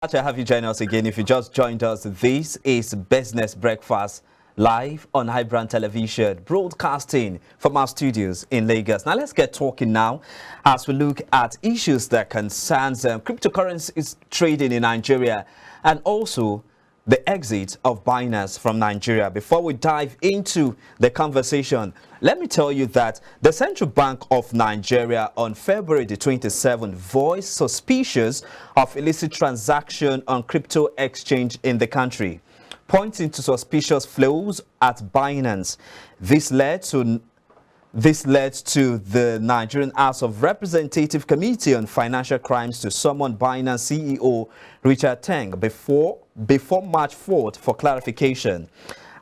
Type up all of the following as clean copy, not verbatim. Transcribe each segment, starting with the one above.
To have you join us again. If you just joined us, this is Business Breakfast live on iBrand Television, broadcasting from our studios in Lagos. Now let's get talking now as we look at issues that concerns cryptocurrencies trading in Nigeria and also the exit of Binance from Nigeria. Before we dive into the conversation, let me tell you that the Central Bank of Nigeria on February the 27th voiced suspicious of illicit transaction on crypto exchange in the country, pointing to suspicious flows at Binance. This led to the Nigerian House of Representative Committee on Financial Crimes to summon Binance CEO Richard Teng before March 4th for clarification.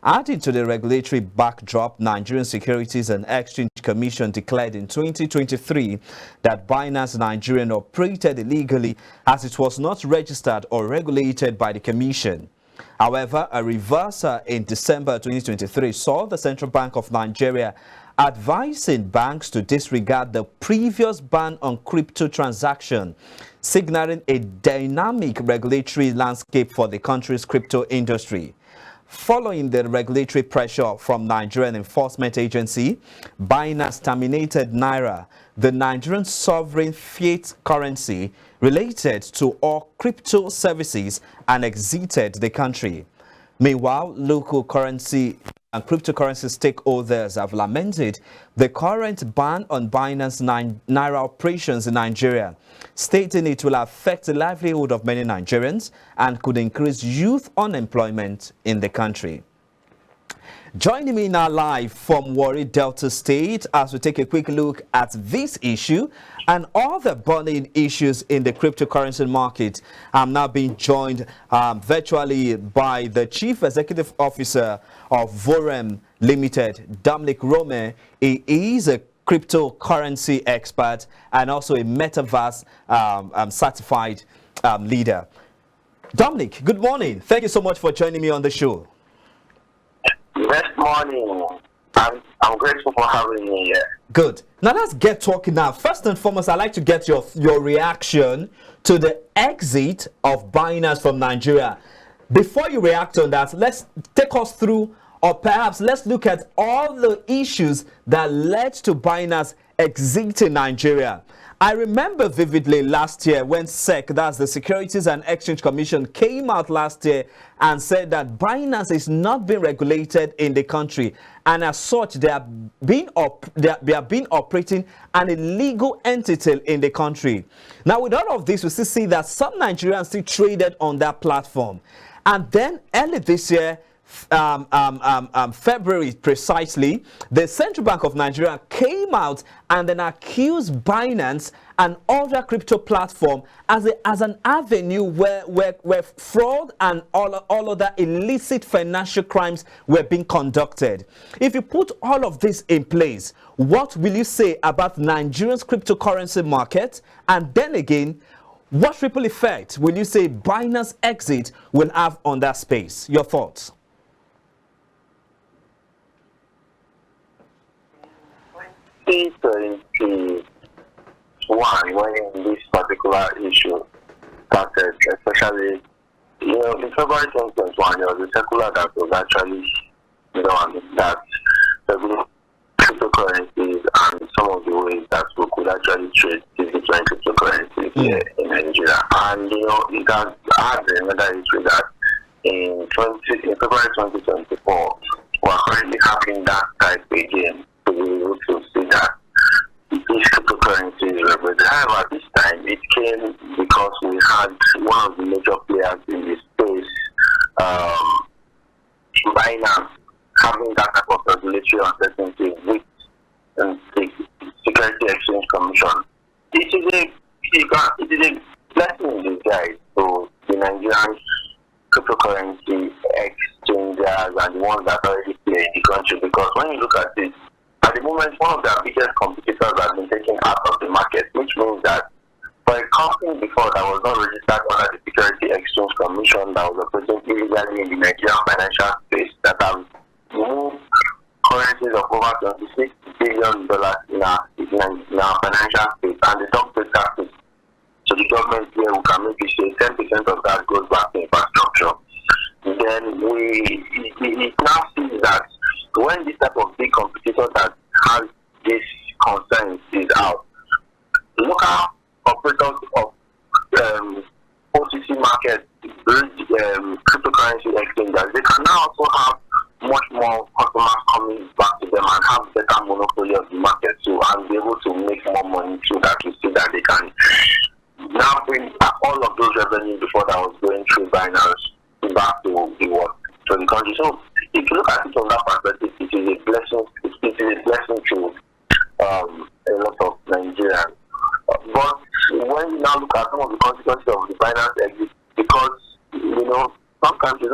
Adding to the regulatory backdrop, Nigerian Securities and Exchange Commission declared in 2023 that Binance Nigerian operated illegally as it was not registered or regulated by the Commission. However, a reversal in December 2023 saw the Central Bank of Nigeria advising banks to disregard the previous ban on crypto transaction, signaling a dynamic regulatory landscape for the country's crypto industry. Following the regulatory pressure from Nigerian Enforcement Agency, Binance terminated Naira, the Nigerian sovereign fiat currency related to all crypto services, and exited the country. Meanwhile, local currency and cryptocurrency stakeholders have lamented the current ban on Binance Naira operations in Nigeria, stating it will affect the livelihood of many Nigerians and could increase youth unemployment in the country. Joining me now live from Warri Delta State as we take a quick look at this issue and other burning issues in the cryptocurrency market. I'm now being joined virtually by the Chief Executive Officer of Vorem Limited, Dominic Rome. He is a cryptocurrency expert and also a metaverse certified leader. Dominic, good morning. Thank you so much for joining me on the show. Good morning. I'm grateful for having me here. Good. Now let's get talking now. First and foremost, I'd like to get your reaction to the exit of Binance from Nigeria. Before you react on that, let's take us through, or perhaps let's look at all the issues that led to Binance exiting Nigeria. I remember vividly last year when SEC, that's the Securities and Exchange Commission, came out last year and said that Binance is not being regulated in the country, and as such they have been operating an illegal entity in the country. Now with all of this, we still see that some Nigerians still traded on that platform, and then early this year, February precisely, the Central Bank of Nigeria came out and then accused Binance and other crypto platform as an avenue where fraud and all other illicit financial crimes were being conducted. If you put all of this in place, what will you say about Nigeria's cryptocurrency market? And then again, what ripple effect will you say Binance exit will have on that space? Your thoughts? 2021, when this particular issue started, especially, in February 2021, there was a circular that was actually done that regulated cryptocurrencies and some of the ways that we could actually trade these different cryptocurrencies here in Nigeria. And, it has had another issue that in February 2024, we're currently having that type again. To be able to see that these cryptocurrencies represent. However, this time it came because we had one of the major players in this space, Binance, having that type of regulatory uncertainty with the Security Exchange Commission. It is a blessing in disguise to the Nigerian cryptocurrency exchangers and the ones that already play in the country, because when you look at it, at the moment, one of their biggest competitors has been taken out of the market, which means that for a company before that was not registered under the Security Exchange Commission, that was operating illegally in the Nigerian financial space, that have moved currencies of over $26 billion in our financial space, and the top taxes to the government where we can maybe say 10% of that goes back to infrastructure. Then it now sees that when this type of big competitor that has this concern is out, local operators of OTC market, cryptocurrency exchanges, they can now also have much more customers coming back to them and have better monopoly of the market too, and be able to make more money through that. To see that they can now bring all of those revenue before that was going through Binance back to the country. So if you look at it from that perspective, it is a blessing. It is a blessing to a lot of Nigerians. But when you now look at some of the consequences of the Binance exit, because some countries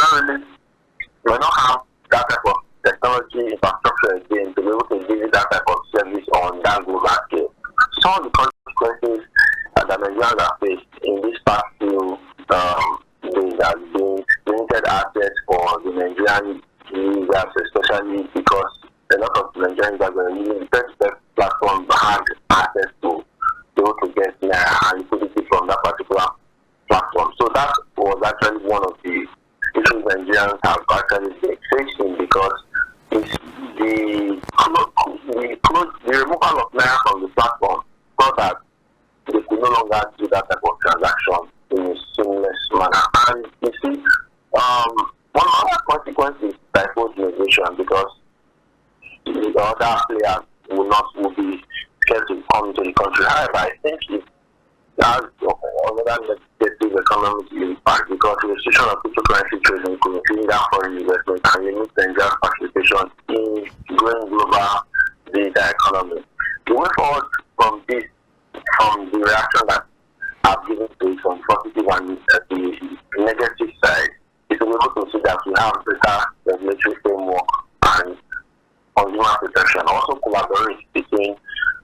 may not have that type of technology infrastructure again to be able to give you that type of service on that global scale. Some of the consequences that Nigerians are faced in this past few days has been limited access for the Nigerian users, especially because a lot of Nigerians that were using the best platform had access to be able to get and liquidity from that particular platform. So that was actually one of the issues Nigerians have actually been facing, because it's the removal of Naira from the platform so that they could no longer do that type of transaction in a seamless manner. And you see, one other consequence is typhoid migration, because the other players will be scared to come into the country. However, I think it has another negative economic impact, because the restriction of cryptocurrency trading could increase that foreign investment and limit Nigeria's participation in growing global data economy. The way forward from this, from the reaction that I've given to it from positive and the negative side, is to be able to see that we have better regulatory framework and consumer protection, also collaborate between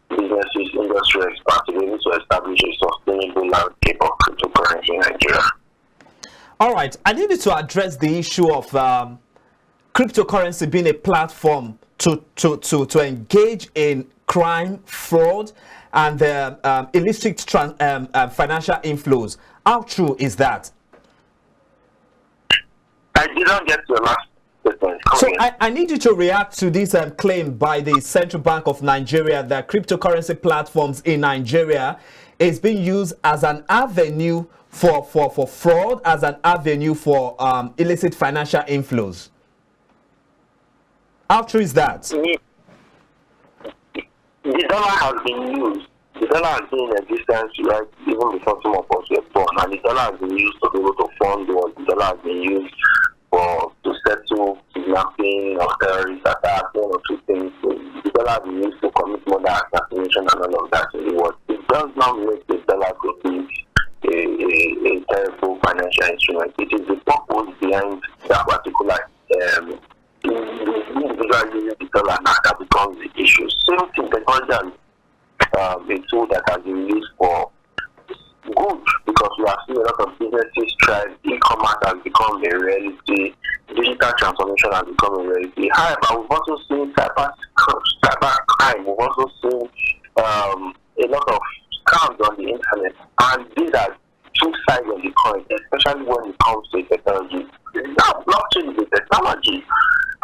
businesses, industry experts to be able to establish a sustainable landscape of cryptocurrency in Nigeria. All right, I needed to address the issue of cryptocurrency being a platform to engage in crime, fraud, and illicit financial inflows. How true is that? I didn't get to the last statement. So I need you to react to this claim by the Central Bank of Nigeria that cryptocurrency platforms in Nigeria is being used as an avenue for fraud, as an avenue for illicit financial inflows. How true is that? The dollar has been used. The dollar has been in existence, right, even before some of us were born. And the dollar has been used to be able to fund what the dollar has been used to settle kidnapping or terrorist attacks, one or two things. The dollar has been used to commit murder, assassination, and all of that in the world. It does not make the dollar to be a terrible financial instrument. It is the purpose behind that particular individual using the dollar now that becomes the issue. Same thing, technology a tool that has been used for good, because we have seen a lot of businesses thrive. E-commerce has become a reality. Digital transformation has become a reality. However, we've also seen cyber crime. We've also seen a lot of scams on the internet, and these are two sides of the coin, especially when it comes to technology. Now, blockchain is a technology.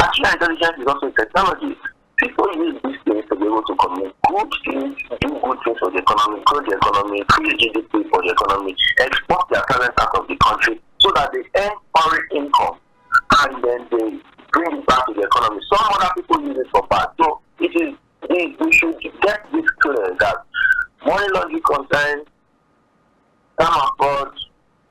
Artificial intelligence is also a technology. People use these things to be able to commit good things, do good things for the economy, grow the economy, create GDP for the economy, export their talent out of the country so that they earn foreign income and then they bring it back to the economy. Some other people use it for bad. So we should get this clear that money laundering concerns, scam fraud,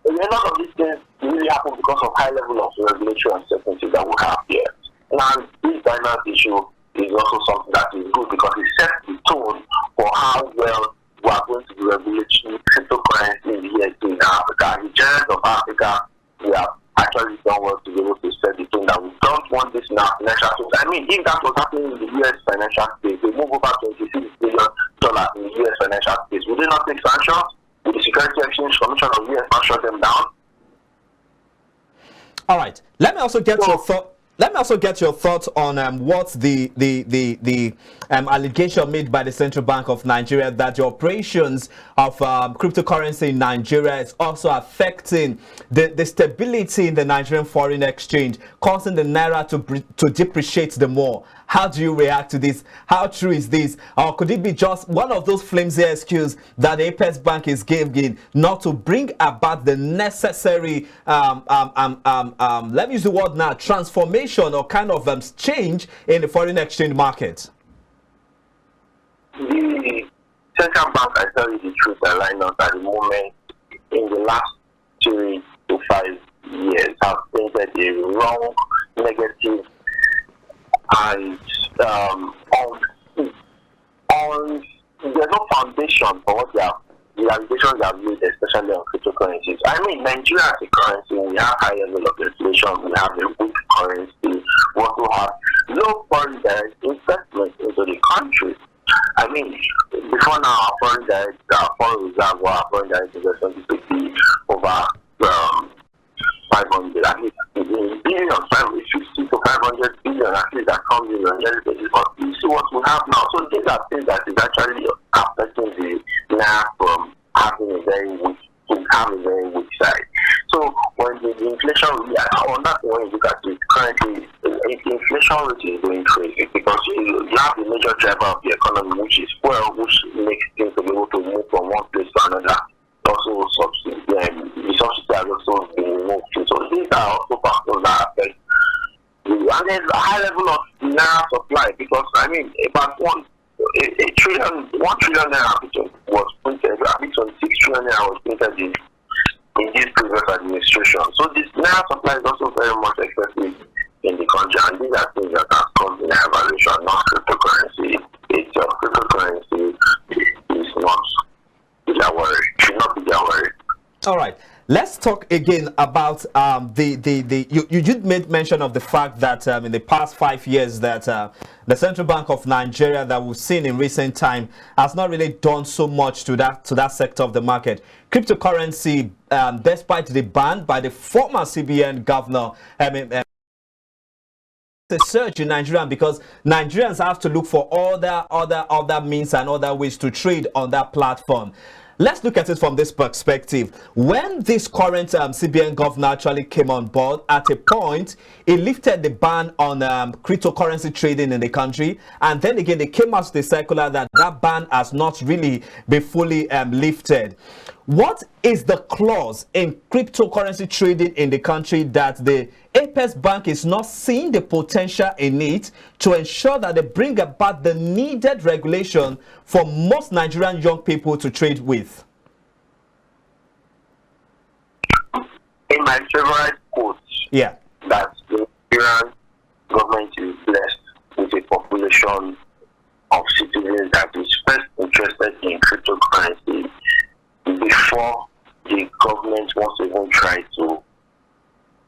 a lot of these things really happen because of high level of regulatory uncertainty that we have here. And this Binance issue is also something that is good, because it sets the tone for how well we are going to be regulating cryptocurrency in the years in Africa. In the giants of Africa, we have actually done well to be able to set the tone that we don't want this in our financial space. I mean, if that was happening in the US financial space, they move over $26 billion in the US financial space. Would they not take sanctions? Would the Security Exchange Commission of the US not shut them down? All right. Let me also get your thought. Let me also get your thoughts on what the allegation made by the Central Bank of Nigeria that the operations of cryptocurrency in Nigeria is also affecting the stability in the Nigerian foreign exchange, causing the naira to depreciate the more. How do you react to this? How true is this? Or could it be just one of those flimsy excuses that the Apex Bank is giving not to bring about the necessary, let me use the word now, transformation or kind of change in the foreign exchange market? The central bank, I tell you the truth, line out at the moment, in the last 3 to 5 years, have painted a wrong, negative, and there's no foundation for what the allegations they have made, especially on cryptocurrencies. I mean, Nigeria as a currency, we have high level of inflation, we have a weak currency, we also have low foreign direct investment into the country. I mean, before now, our foreign reserve or our foreign direct investment is to be over 500, at least billion, 550 to 500 billion, at least that comes in on daily basis. But you see what we have now. So these are things that is actually affecting the naira from having a very weak side. So when the inflation, on that when you look at it, currently the inflation rate is going crazy because you have the major driver of the economy, which is fuel, which makes things to be able to move from one place to another. Also subsidy, the subsidy has also been removed. So these are also factors that affect and there's a high level of naira supply because I mean about 1 trillion naira was printed, I think 26 trillion naira was printed in this previous administration. So this naira supply is also very much excessive in the country, and these are things that have caused the naira valuation, not cryptocurrency. Cryptocurrency is not their worry, should not be their worry. All right. Let's talk again about you did make mention of the fact that in the past 5 years that the Central Bank of Nigeria that we've seen in recent time has not really done so much to that sector of the market. Cryptocurrency, despite the ban by the former CBN governor, a surge in Nigeria because Nigerians have to look for other means and other ways to trade on that platform. Let's look at it from this perspective. When this current CBN governor actually came on board, at a point, he lifted the ban on cryptocurrency trading in the country. And then again, they came out with the circular that ban has not really been fully lifted. What is the clause in cryptocurrency trading in the country that the Apex Bank is not seeing the potential in it to ensure that they bring about the needed regulation for most Nigerian young people to trade with? In my favorite quote, that the Nigerian government is blessed with a population of citizens that is first interested in cryptocurrency before the government wants to even try to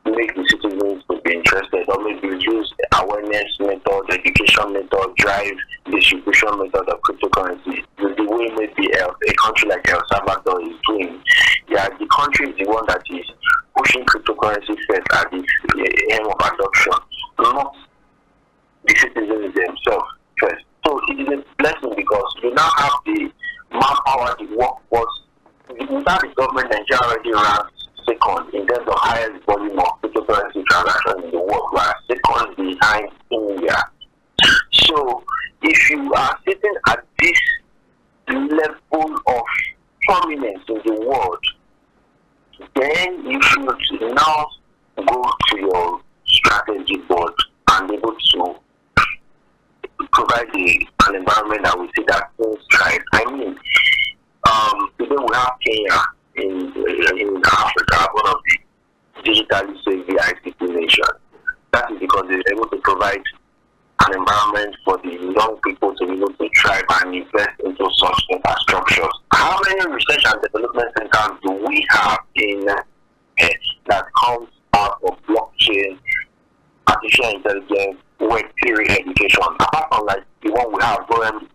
make the citizens to be interested, or maybe use awareness method, education method, drive distribution method of cryptocurrency the way maybe a country like El Salvador is doing. Yeah, the country is the one that is pushing cryptocurrency first at the aim of adoption, not the citizens themselves first. So it is a blessing because you now have the manpower, the workforce. Without the government, Nigeria already ranks second in terms of highest volume of cryptocurrency transactions in the world. We are second behind India. So if you are sitting at this level of prominence in the world, then you should now go to your strategy board and be able to provide an environment that we see that things thrive. I mean, today we have Kenya in Africa, one of the digitally savvy ICT nations. That is because they're able to provide an environment for the young people to be able to thrive and invest into such infrastructures. How many research and development centers do we have in that comes out of blockchain, artificial intelligence, Web3 education? Apart from like the one we have, Forum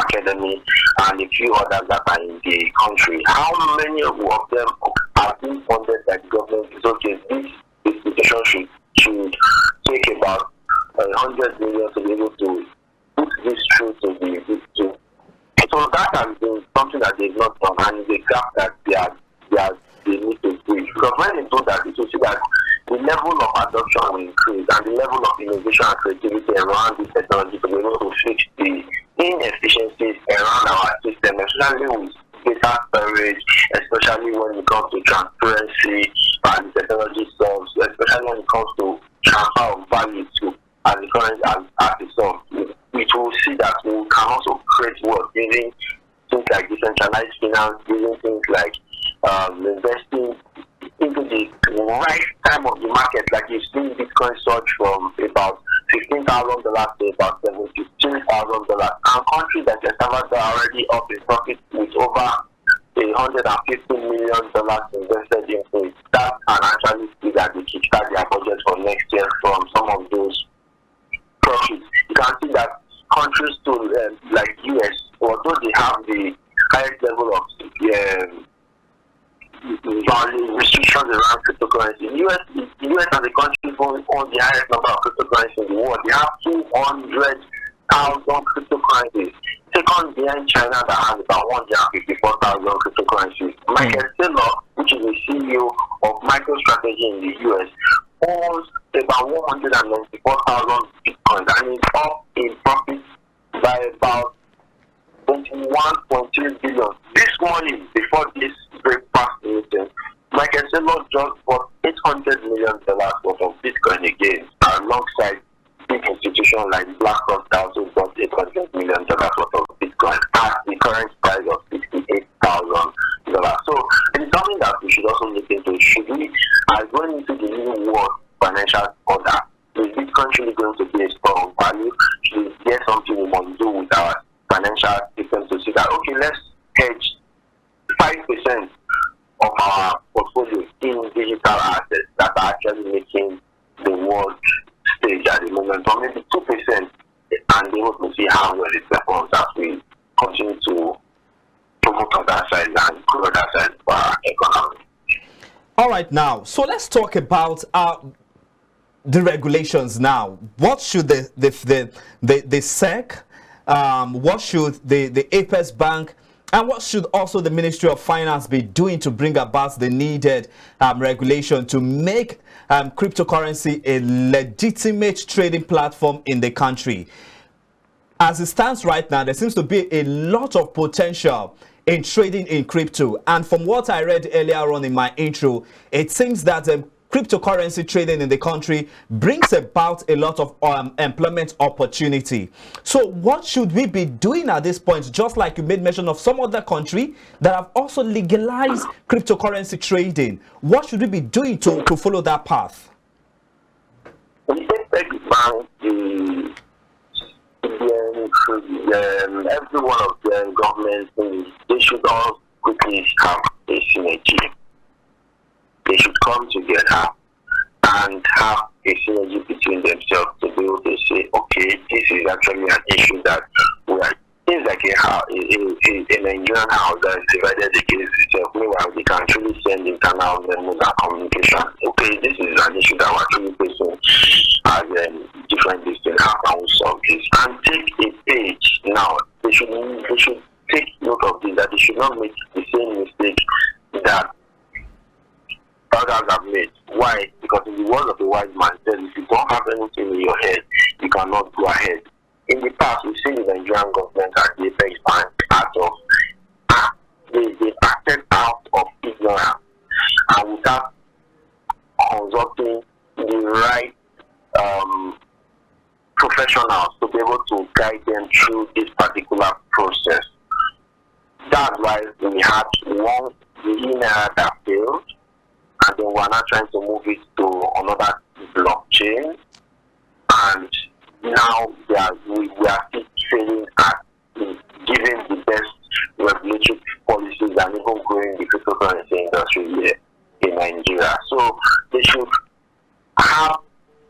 Academy, and a few others that are in the country. How many of them are being funded by the government? Is okay, this institution should 100 million to be able to put this through to the to. So that has been something that they've not done, and the gap that they need to bridge. Because when they do that, it will see that the level of adoption will increase, and the level of innovation and creativity around this technology to be able to fix the inefficiencies around our system, especially with data storage, especially when it comes to transparency and the technology solves, especially when it comes to transfer of value to as the current as the sum. Which will see that we can also create work using things like decentralized finance, using things like investing into the right time of the market. Like you've seen Bitcoin surge from about $15,000 to about $73,000, and countries like El Salvador are already up in profit with over $150 million invested into it. That can actually see that they kickstart their budget for next year from some of those profits. You can see that countries too, like US, although they have the highest level of value restrictions around cryptocurrency, US as a country owns the highest number of cryptocurrencies in the world. They have 200,000 cryptocurrencies. Second behind China that has about 154,000 cryptocurrencies. Michael Saylor, which is the CEO of MicroStrategy in the US, owns about 194,000 bitcoins, and is up in profit by about 21.3 billion. This morning, before this breakfast meeting, Michael Saylor just bought $800 million worth of Bitcoin again, alongside big institutions like BlackRock that also bought $800 million worth of Bitcoin at the current price of $68,000. So it's something that we should also look into. Should we, as going into the new world financial order, is Bitcoin really going to be a store of value? Is there something we must do with our financial system to see that, okay, let's hedge 5% of our portfolio in digital assets that are actually making the world stage at the moment, or maybe 2%, and be able to see how well it performs as we continue to promote on that side and grow that side for our economy. All right, now, so let's talk about the regulations now. What should the SEC, what should the Apex Bank, and what should also the Ministry of Finance be doing to bring about the needed regulation to make cryptocurrency a legitimate trading platform in the country? As it stands right now, there seems to be a lot of potential in trading in crypto. And from what I read earlier on in my intro, it seems that cryptocurrency trading in the country brings about a lot of employment opportunity. So what should we be doing at this point? Just like you made mention of some other country that have also legalized cryptocurrency trading. What should we be doing to follow that path? Every one of the governments, they should all quickly have a synergy. They should come together and have a synergy between themselves to be able to say, okay, this is actually an issue that we are. It's like a Nigerian house that is divided against itself. Meanwhile, we can actually send internal memos and communication. Okay, this is an issue that we're actually facing as different distance. How can we solve this? And take a page now. They should take note of this, that they should not make the same mistake that others have made. Why? Because in the words of the wise man says, if you don't have anything in your head, you cannot go ahead. In the past, we've seen the Nigerian government and the Apex Bank they acted out of ignorance and without consulting the right professionals to be able to guide them through this particular process. That's why we had one linear that failed, and then we're now trying to move it to another blockchain, and now we are still failing at giving the best regulatory policies and even growing the cryptocurrency industry here in Nigeria. So they should have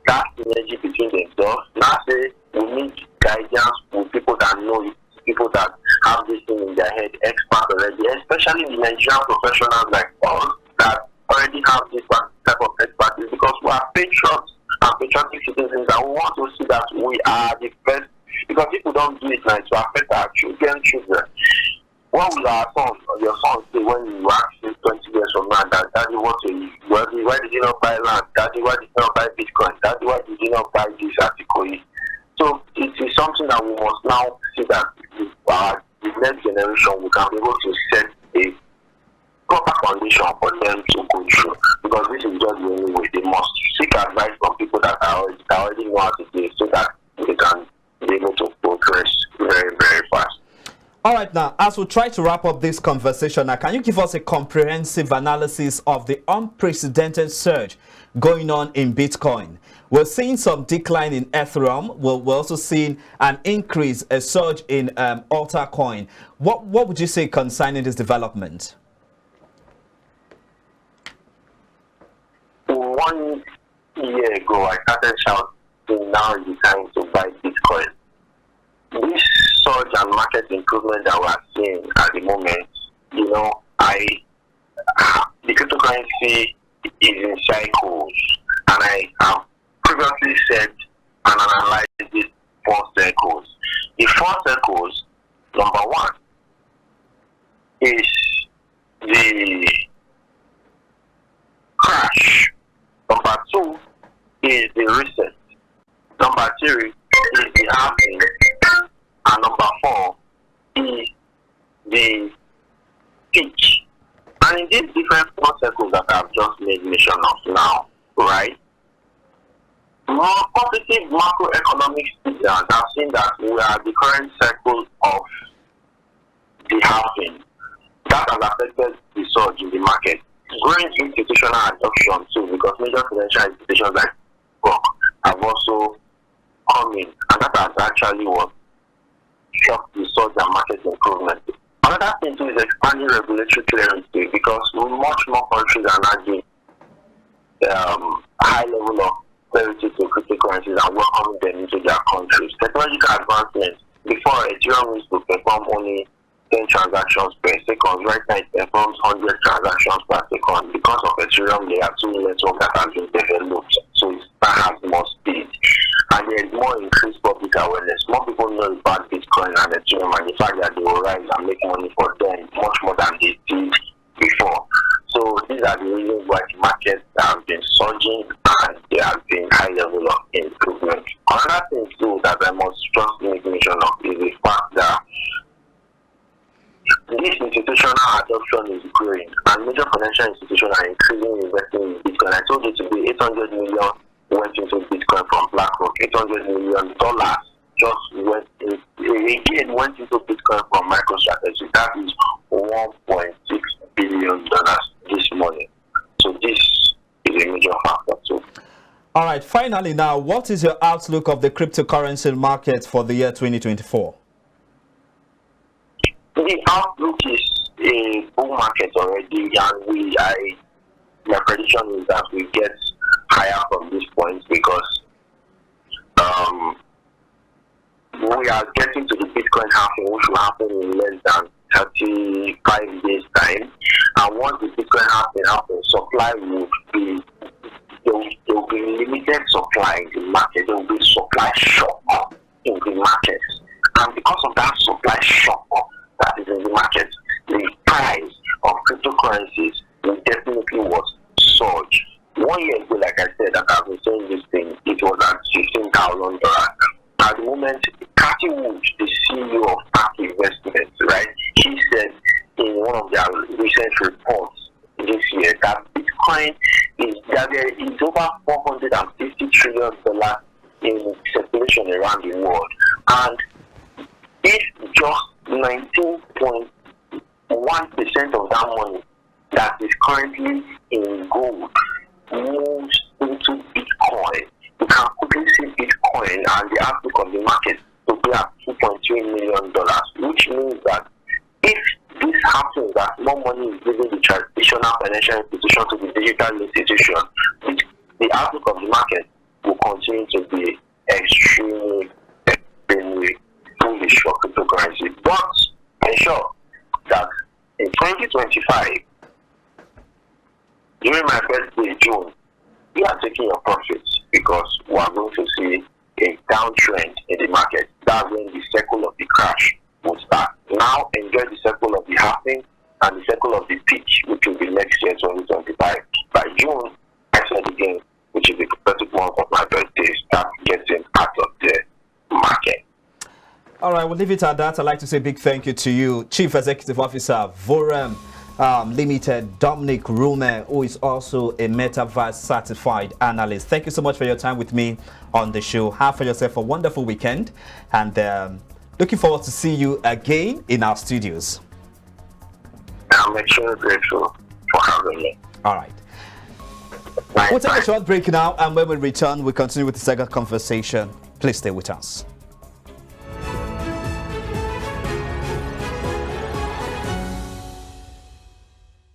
that synergy between themselves. Now say we need guidance with people that know it, people that have this thing in their head, experts already, especially the Nigerian professionals like us that already have this type of expertise, because we are patriots and patriotic citizens, and we want to see that we are the first, because people don't do it now to affect our children. What will our sons or your sons say when you ask him 20 years from now that, Daddy, why did you not buy land? Daddy, why did you not buy Bitcoin? Daddy, why did you not buy this article? So it is something that we must now see that the next generation, we can be able to set a proper foundation for them to go through, because this is just the only way. They must seek advice from people that already know how to do it, so that they can be able to progress very, very fast. All right, now, as we try to wrap up this conversation, now, can you give us a comprehensive analysis of the unprecedented surge going on in Bitcoin? We're seeing some decline in Ethereum. We're also seeing an increase, a surge in Alta coin. What would you say concerning this development? 1 year ago, I started shouting, now is the time to buy Bitcoin. This surge and market improvement that we are seeing at the moment, the cryptocurrency is in cycles, and I have previously said and analyzed these 4 cycles. The 4 cycles, number 1 is the crash. Number 2 is the reset. Number 3 is the halving. And number 4 is the peak. And in these different 4 cycles that I've just made mention of now, right? More positive macroeconomic studies have seen that we are at the current cycle of the halving. That has affected the surge in the market. Growing institutional adoption too, because major financial institutions like Brock have also come in, and that has actually what helped the surge and market improvement. Another thing too is expanding regulatory clearance too, because much more countries are now doing high level of clarity to cryptocurrencies and welcoming them into their countries. Technological advancements. Before, Ethereum used to perform only 10 transactions per second. Right now, it performs 100 transactions per second. Because of Ethereum, there are 2 networks that have been developed, so it has more speed. And there is more increased public awareness. More people know about Bitcoin and Ethereum, and the fact that they will rise and make money for them much more than they did before. So these are the reasons why the markets have been surging and there has been high level of improvement. Another thing too that I must just make mention of is the fact that this institutional adoption is growing, and major financial institutions are increasingly investing in Bitcoin. I told you today, 800 million went into Bitcoin from BlackRock. $800 million just went into Bitcoin from MicroStrategy. That is $1.6 billion this morning. So this is a major factor too. All right, finally now, what is your outlook of the cryptocurrency market for the year 2024? The outlook is a bull market already, and my prediction is that we get higher from this point, because we are getting to the Bitcoin halving, which will happen in less than 35 days time. And once the Bitcoin halving happens, supply will be, there will be limited supply in the market. There will be supply shock in the market, and because of that supply shock that is in the market, the price of cryptocurrencies will definitely surge. 1 year ago, like I said, that I've been saying this thing, it was at $15,000. At the moment, Cathy Wood, the CEO of ARK Investments, right, he said in one of their recent reports this year that Bitcoin is over $450 trillion in circulation around the world, and if just 19.1% of that money that is currently in gold moves into Bitcoin, you can quickly see Bitcoin and the outlook of the market to be at $2.3 million, which means that if this happens, that more money is given the traditional financial institution to the digital institution, the outlook of the market will continue to be extremely bullish for cryptocurrency. But ensure that in 2025, during my birthday, June, you are taking your profits. because we are going to see a downtrend in the market. That's when the cycle of the crash will start. Now enjoy the cycle of the halving and the cycle of the peak, which will be next year, 2025. By June, I said again, which is the prophetic month of my birthday, start getting out of the market. All right, we'll leave it at that. I'd like to say a big thank you to you, Chief Executive Officer, Vorem Limited, Dominic Rume, who is also a Metaverse certified analyst. Thank you so much for your time with me on the show. Have for yourself a wonderful weekend, and looking forward to see you again in our studios. I'm extremely grateful for having me. All right. Bye. We'll take a short break now, and when we return, we'll continue with the second conversation. Please stay with us.